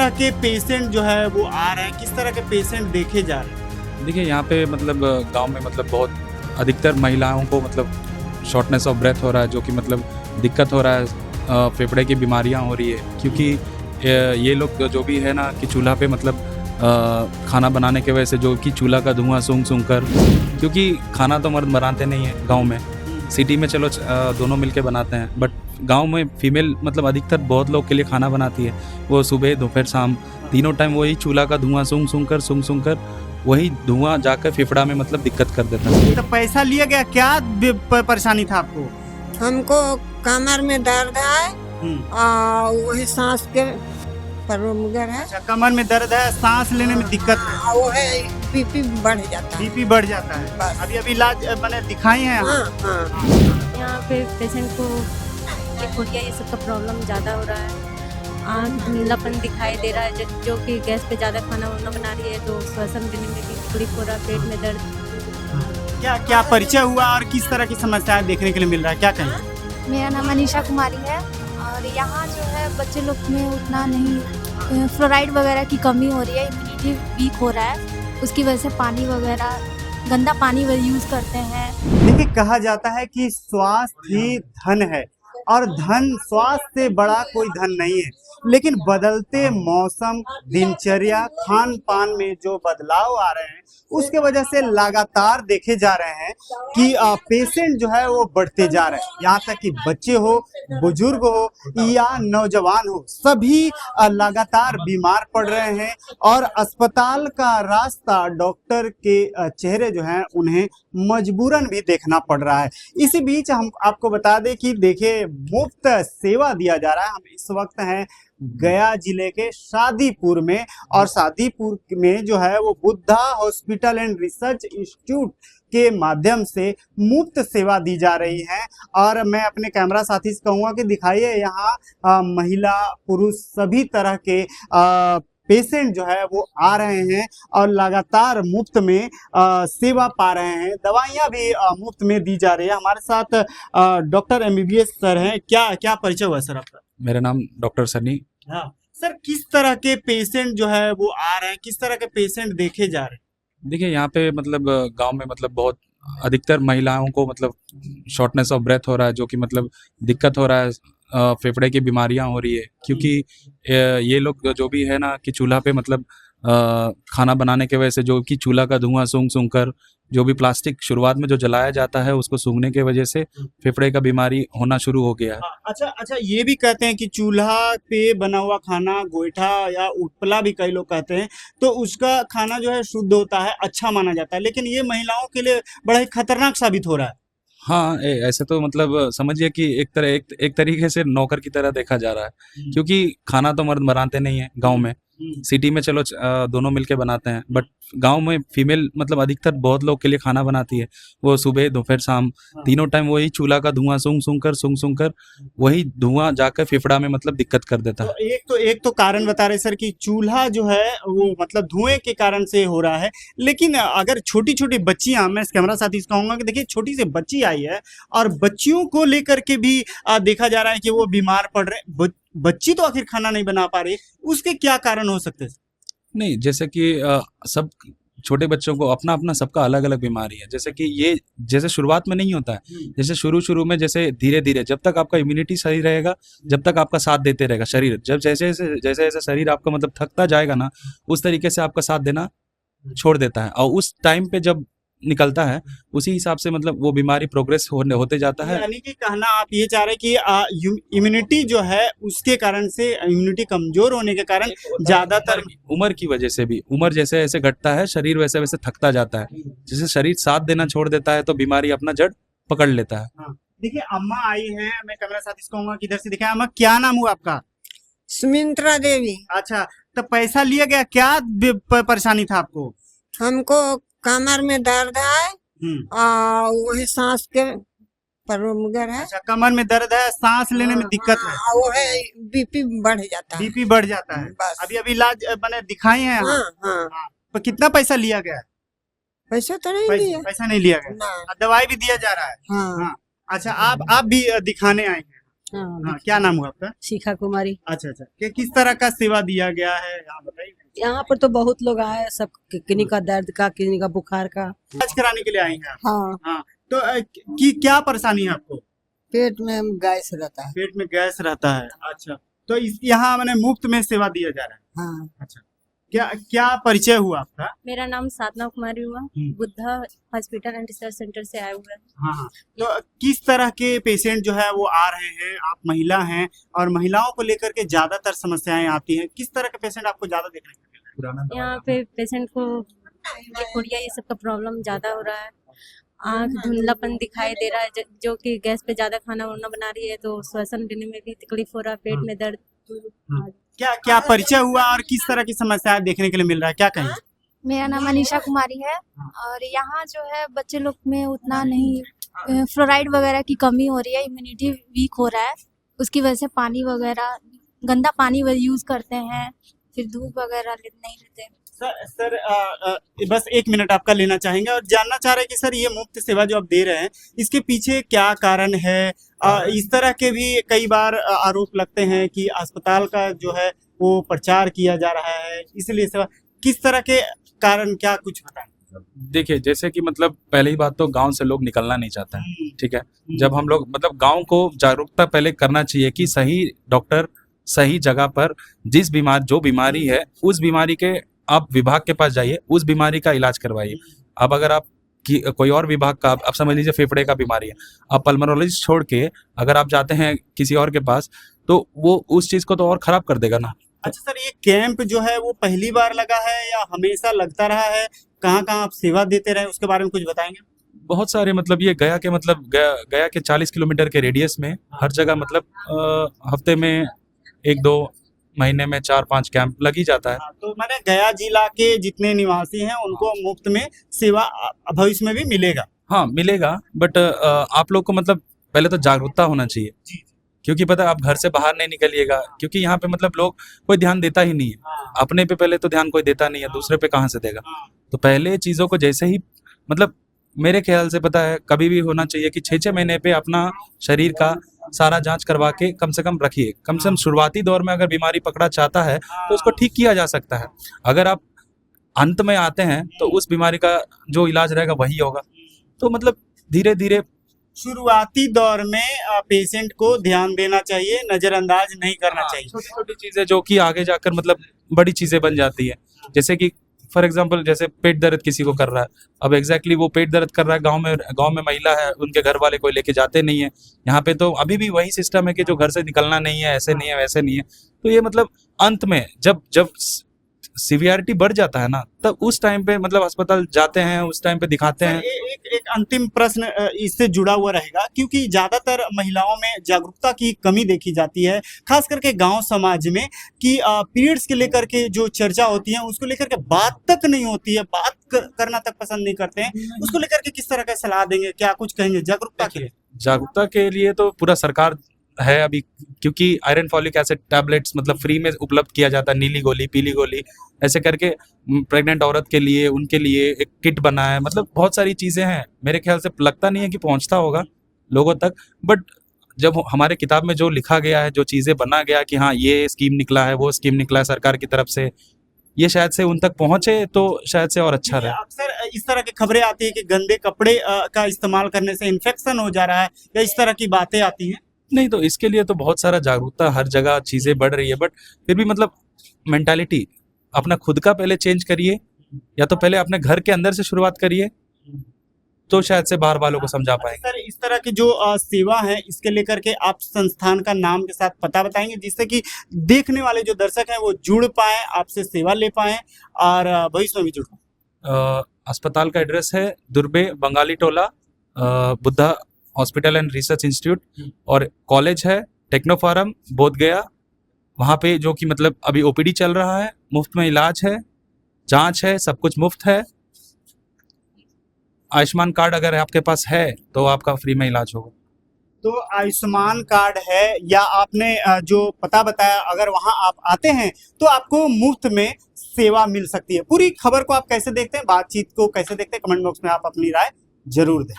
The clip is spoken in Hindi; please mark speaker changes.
Speaker 1: तरह के पेशेंट जो है वो आ रहे हैं, किस तरह के पेशेंट देखे जा रहे हैं?
Speaker 2: देखिए यहाँ पे मतलब गांव में मतलब बहुत अधिकतर महिलाओं को मतलब शॉर्टनेस ऑफ ब्रेथ हो रहा है, जो कि मतलब दिक्कत हो रहा है, फेफड़े की बीमारियां हो रही है, क्योंकि ये लोग जो भी है ना कि चूल्हा पे मतलब खाना बनाने की वजह से जो कि चूल्हा का धुआं सूंघ सूंघ कर, क्योंकि खाना तो मर्द बनाते नहीं है गांव में, सिटी में चलो दोनों मिलके बनाते हैं, बट गांव में फीमेल मतलब अधिकतर बहुत लोग के लिए खाना बनाती है। वो सुबह दोपहर शाम तीनों टाइम वही चूल्हा का धुआं सूंघ सूंघ कर वही धुआं जाकर फेफड़ा में मतलब दिक्कत कर देता है।
Speaker 1: तो पैसा लिया गया, क्या परेशानी था आपको?
Speaker 3: हमको कमर में दर्द है और वही सांस के प्रॉब्लम है।
Speaker 1: अच्छा, कमर में दर्द है, सांस लेने में दिक्कत है,
Speaker 3: वो है बीपी बढ़ जाता है।
Speaker 1: बीपी बढ़ जाता है।
Speaker 3: बस।
Speaker 1: अभी इलाज मैंने दिखाई है यहाँ?
Speaker 3: हाँ।
Speaker 4: यहाँ पे पेशेंट को गुड़िया ये सब का प्रॉब्लम ज़्यादा हो रहा है। आँख धुंधलापन दिखाई दे रहा है, जो कि गैस पे ज़्यादा खाना वाना बना रही है तो श्वसन लेने में भी तकलीफ हो रहा है, पेट में दर्द।
Speaker 1: क्या क्या परिचय हुआ और किस तरह की समस्याएं देखने के लिए मिल रहा है, क्या कहें?
Speaker 5: मेरा नाम अनीशा कुमारी है और यहाँ जो है बच्चे लोग में उतना नहीं, फ्लोराइड वगैरह की कमी हो रही है, इम्यूनिटी वीक हो रहा है, उसकी वजह से पानी वगैरह गंदा पानी यूज़ करते हैं।
Speaker 1: देखिए, कहा जाता है कि स्वास्थ्य ही धन है और धन, स्वास्थ्य से बड़ा कोई धन नहीं है, लेकिन बदलते मौसम, दिनचर्या, खान पान में जो बदलाव आ रहे हैं उसके वजह से लगातार देखे जा रहे हैं कि पेशेंट जो है वो बढ़ते जा रहे हैं। यहाँ तक कि बच्चे हो, बुजुर्ग हो या नौजवान हो, सभी लगातार बीमार पड़ रहे हैं और अस्पताल का रास्ता डॉक्टर के चेहरे जो हैं उन्हें मजबूरन भी देखना पड़ रहा है। इसी बीच हम आपको बता दें कि देखिए, मुफ्त सेवा दिया जा रहा है। हम इस वक्त हैं गया जिले के शादीपुर में और शादीपुर में जो है वो Buddha hospital and research institute के माध्यम से मुफ्त सेवा दी जा रही है। और मैं अपने कैमरा साथी से कहूँगा कि दिखाइए, यहाँ महिला पुरुष सभी तरह के पेशेंट जो है वो आ रहे हैं और लगातार मुफ्त में सेवा पा रहे हैं। दवाइयाँ भी मुफ्त में दी जा रही है। हमारे साथ डॉक्टर MBBS सर हैं। क्या क्या परिचय हुआ सर आपका?
Speaker 2: मेरा नाम डॉक्टर सनी।
Speaker 1: हाँ सर, किस तरह के पेशेंट जो है वो आ रहे हैं, किस तरह के पेशेंट देखे जा रहे हैं?
Speaker 2: देखिए यहाँ पे मतलब गांव में मतलब बहुत अधिकतर महिलाओं को मतलब शॉर्टनेस ऑफ ब्रेथ हो रहा है, जो कि मतलब दिक्कत हो रहा है, फेफड़े की बीमारियां हो रही है, क्योंकि ये लोग जो भी है ना कि चूल्हा पे मतलब खाना बनाने की वजह से जो कि चूल्हा का धुआं सूंघ सूंघ कर, जो भी प्लास्टिक शुरुआत में जो जलाया जाता है उसको सूंघने की वजह से फेफड़े का बीमारी होना शुरू हो गया है।
Speaker 1: अच्छा, ये भी कहते हैं कि चूल्हा पे बना हुआ खाना, गोईठा या उपला भी कई लोग कहते हैं, तो उसका खाना जो है शुद्ध होता है, अच्छा माना जाता है, लेकिन ये महिलाओं के लिए बड़ा ही खतरनाक साबित हो रहा है।
Speaker 2: हाँ, ऐसे तो मतलब समझिए कि एक तरीके से नौकर की तरह देखा जा रहा है, क्योंकि खाना तो मर्द बनाते नहीं है गांव में, सिटी में चलो दोनों मिलके बनाते हैं, बट गांव में फीमेल मतलब अधिकतर बहुत लोग के लिए खाना बनाती है। वो सुबह दोपहर शाम तीनों टाइम वही चूल्हा का धुआं सूंघ सूंघ कर वही धुआं जाकर फेफड़ा में मतलब दिक्कत कर देता है।
Speaker 1: एक तो कारण बता रहे सर कि चूल्हा जो है वो मतलब धुएं के कारण से हो रहा है, लेकिन अगर छोटी छोटी बच्चियां, मैं इस कैमरा साथी से कहूंगा कि देखिए, छोटी सी बच्ची आई है और बच्चियों को लेकर के भी देखा जा रहा है कि वो बीमार पड़ रहे हैं। बच्ची तो आखिर खाना नहीं बना पा रही, उसके क्या कारण हो सकते हैं?
Speaker 2: नहीं, जैसे कि सब छोटे बच्चों को अपना अपना सबका अलग अलग बीमारी है। जैसे कि ये जैसे शुरुआत में नहीं होता है, जैसे शुरू में जैसे धीरे धीरे जब तक आपका इम्यूनिटी सही रहेगा, जब तक आपका साथ देते रहेगा शरीर, जब जैसे जैसे शरीर आपका मतलब थकता जाएगा ना, उस तरीके से आपका साथ देना छोड़ देता है, और उस टाइम पे जब निकलता है उसी हिसाब से मतलब वो बीमारी प्रोग्रेस होते जाता है।
Speaker 1: यानी कि कहना आप ये चाह रहे हैं कि इम्यूनिटी जो है उसके कारण से, इम्यूनिटी कमजोर होने के कारण ज्यादातर
Speaker 2: उम्र की वजह से भी, उम्र जैसे जैसे घटता है शरीर वैसे वैसे थकता जाता है, जैसे शरीर साथ देना छोड़ देता है तो बीमारी अपना जड़ पकड़ लेता है।
Speaker 1: हाँ। देखिए, अम्मा आई है, मैं कैमरा साथी से कहूंगा कि इधर से दिखाएं। अम्मा, क्या नाम हुआ आपका?
Speaker 3: सुमित्रा देवी।
Speaker 1: अच्छा, तो पैसा लिया गया, क्या परेशानी था आपको?
Speaker 3: हमको कमर में दर्द है और वही सांस के प्रॉब्लम है।
Speaker 1: अच्छा, कमर में दर्द है, सांस लेने में दिक्कत है,
Speaker 3: वो है बीपी बढ़ जाता है।
Speaker 1: बीपी बढ़ जाता है।
Speaker 3: बस।
Speaker 1: अभी इलाज मैंने दिखाई है।
Speaker 3: हाँ।
Speaker 1: तो कितना पैसा लिया गया?
Speaker 3: पैसा तो नहीं लिया।
Speaker 1: पैसा नहीं लिया गया,
Speaker 3: ना।
Speaker 1: दवाई भी दिया जा रहा है।
Speaker 3: हाँ।
Speaker 1: अच्छा, आप भी दिखाने आए हैं? हाँ, क्या नाम हुआ आपका?
Speaker 6: शिखा कुमारी।
Speaker 1: अच्छा अच्छा, किस तरह का सेवा दिया गया है यहाँ बताइए।
Speaker 6: यहाँ पर तो बहुत लोग आए, सब किन्हीं का दर्द का, किन्हीं का बुखार का।
Speaker 1: इलाज कराने के लिए आई हैं आप?
Speaker 6: हाँ,
Speaker 1: हाँ, तो क्या परेशानी है आपको?
Speaker 6: पेट में गैस रहता है।
Speaker 1: पेट में गैस रहता है। अच्छा, तो इस यहाँ मैंने मुफ्त में सेवा दिया जा रहा है।
Speaker 6: हाँ,
Speaker 1: अच्छा, क्या परिचय हुआ आपका?
Speaker 4: मेरा नाम साधना कुमारी हुआ, Buddha hospital and research centre से आए हुए हैं।
Speaker 1: हाँ हाँ, तो किस तरह के पेशेंट जो है वो आ रहे हैं? आप महिला हैं और महिलाओं को लेकर के ज्यादातर समस्याएं आती हैं, किस तरह के पेशेंट आपको ज्यादा देखने को मिल रहा है?
Speaker 4: यहाँ पे पेशेंट को गुड़िया ये सब का प्रॉब्लम ज़्यादा हो रहा है। आँख धुंधलापन दिखाई दे रहा है, जो कि गैस पे ज़्यादा खाना वाना बना रही है तो श्वसन लेने में भी तकलीफ हो रहा है, पेट में दर्द।
Speaker 1: क्या परिचय हुआ और किस तरह की समस्याएं देखने के लिए मिल रहा है, क्या कहें?
Speaker 5: मेरा नाम अनीशा कुमारी है और यहाँ जो है बच्चे लोग में उतना नहीं फ्लोराइड वगैरह की कमी हो रही है, इम्यूनिटी वीक हो रहा है, उसकी वजह से पानी वगैरह गंदा पानी यूज़ करते हैं, फिर धूप वगैरह नहीं लेते।
Speaker 1: सर बस 1 मिनट आपका लेना चाहेंगे और जानना चाह रहे हैं कि सर ये मुफ्त सेवा जो आप दे रहे हैं इसके पीछे क्या कारण है? इस तरह के भी कई बार आरोप लगते हैं कि अस्पताल का जो है वो प्रचार किया जा रहा है, इसलिए सेवा, किस तरह के कारण, क्या कुछ बताएं?
Speaker 2: देखिए, जैसे कि मतलब पहली बात तो गांव से लोग निकलना नहीं चाहते हैं, ठीक है। जब हम लोग मतलब गांव को जागरूकता पहले करना चाहिए कि सही डॉक्टर सही जगह पर जो बीमारी है उस बीमारी के आप विभाग के पास जाइए, उस बीमारी का इलाज करवाइए। अब अगर आप कोई और विभाग का, आप समझ लीजिए फेफड़े का बीमारी है, आप पल्मोनोलॉजिस्ट छोड़ के अगर आप जाते हैं किसी और के पास तो वो उस चीज को तो और खराब कर देगा ना।
Speaker 1: अच्छा सर, ये कैंप जो है वो पहली बार लगा है या हमेशा लगता रहा है? कहाँ आप सेवा देते रहे उसके बारे में कुछ बताएंगे?
Speaker 2: बहुत सारे मतलब ये गया के 40 किलोमीटर के रेडियस में हर जगह मतलब हफ्ते में 1-2 महीने में 4-5 कैंप लग ही जाता है।
Speaker 1: तो मैंने गया जिला के जितने निवासी हैं उनको मुफ्त में सेवा भविष्य में भी मिलेगा? हाँ
Speaker 2: मिलेगा, बट आप लोग को मतलब पहले तो जागरूकता होना चाहिए जी। क्योंकि पता है आप घर से बाहर नहीं निकलिएगा, क्योंकि यहाँ पे मतलब लोग कोई ध्यान देता ही नहीं है। अपने पे पहले तो ध्यान कोई देता नहीं है, दूसरे पे कहाँ से देगा? तो पहले चीजों को जैसे ही मतलब मेरे ख्याल से पता है कभी भी होना चाहिए कि 6-6 महीने पे अपना शरीर का सारा जांच करवा के कम से कम रखिए। कम से कम शुरुआती दौर में अगर बीमारी पकड़ा चाहता है तो उसको ठीक किया जा सकता है। अगर आप अंत में आते हैं तो उस बीमारी का जो इलाज रहेगा वही होगा। तो मतलब धीरे धीरे
Speaker 1: शुरुआती दौर में पेशेंट को ध्यान देना चाहिए, नजरअंदाज नहीं करना चाहिए।
Speaker 2: छोटी छोटी चीजें जो कि आगे जाकर मतलब बड़ी चीजें बन जाती है। जैसे कि फॉर एग्जाम्पल जैसे पेट दर्द किसी को कर रहा है, अब एग्जैक्टली वो पेट दर्द कर रहा है, गांव में महिला है, उनके घर वाले कोई लेके जाते नहीं है। यहाँ पे तो अभी भी वही सिस्टम है कि जो घर से निकलना नहीं है, ऐसे नहीं है वैसे नहीं है। तो ये मतलब अंत में जब सीवियरिटी बढ़ जाता है ना, तब उस टाइम पे मतलब अस्पताल जाते हैं, उस टाइम पे दिखाते हैं।
Speaker 1: एक अंतिम प्रश्न इससे जुड़ा हुआ रहेगा, क्योंकि ज्यादातर महिलाओं में जागरूकता की कमी देखी जाती है, खास करके गांव समाज में, कि पीरियड्स के लेकर के जो चर्चा होती है उसको लेकर के बात तक नहीं होती है, बात करना तक पसंद नहीं करते हैं। उसको लेकर के किस तरह का सलाह देंगे, क्या कुछ कहेंगे जागरूकता के लिए?
Speaker 2: जागरूकता के लिए तो पूरा सरकार है अभी, क्योंकि आयरन फॉलिक एसिड टैबलेट्स मतलब फ्री में उपलब्ध किया जाता है, नीली गोली पीली गोली ऐसे करके प्रेग्नेंट औरत के लिए, उनके लिए एक किट बना है। मतलब बहुत सारी चीजें हैं, मेरे ख्याल से लगता नहीं है कि पहुंचता होगा लोगों तक, बट जब हमारे किताब में जो लिखा गया है, जो चीजें बना गया कि हाँ ये स्कीम निकला है, वो स्कीम निकला है सरकार की तरफ से, ये शायद से उन तक पहुंचे तो शायद से और अच्छा रहे।
Speaker 1: अक्सर इस तरह की खबरें आती है कि गंदे कपड़े का इस्तेमाल करने से इन्फेक्शन हो जा रहा है, या इस तरह की बातें आती हैं।
Speaker 2: नहीं, तो इसके लिए तो बहुत सारा जागरूकता, हर जगह चीजें बढ़ रही है, बट फिर भी मतलब मेंटालिटी अपना खुद का पहले चेंज करिए, या तो पहले अपने घर के अंदर से शुरुआत करिए, तो शायद से बाहर वालों को समझा पाएंगे।
Speaker 1: सर, इस तरह की जो सेवा है इसके लेकर के आप संस्थान का नाम के साथ पता बताएंगे, जिससे कि देखने वाले जो दर्शक हैं वो जुड़ पाए, आपसे सेवा ले पाए और भविष्य में भी जुड़ पाए।
Speaker 2: अस्पताल का एड्रेस है दुर्बे Bangali Tola, Buddha hospital and research institute, और कॉलेज है टेक्नो फार्म बोधगया, वहाँ पे जो कि मतलब अभी ओपीडी चल रहा है, मुफ्त में इलाज है, जांच है, सब कुछ मुफ्त है। आयुष्मान कार्ड अगर आपके पास है तो आपका फ्री में इलाज होगा।
Speaker 1: तो आयुष्मान कार्ड है या आपने जो पता बताया, अगर वहां आप आते हैं तो आपको मुफ्त में सेवा मिल सकती है। पूरी खबर को आप कैसे देखते हैं, बातचीत को कैसे देखते हैं, कमेंट बॉक्स में आप अपनी राय जरूर दें।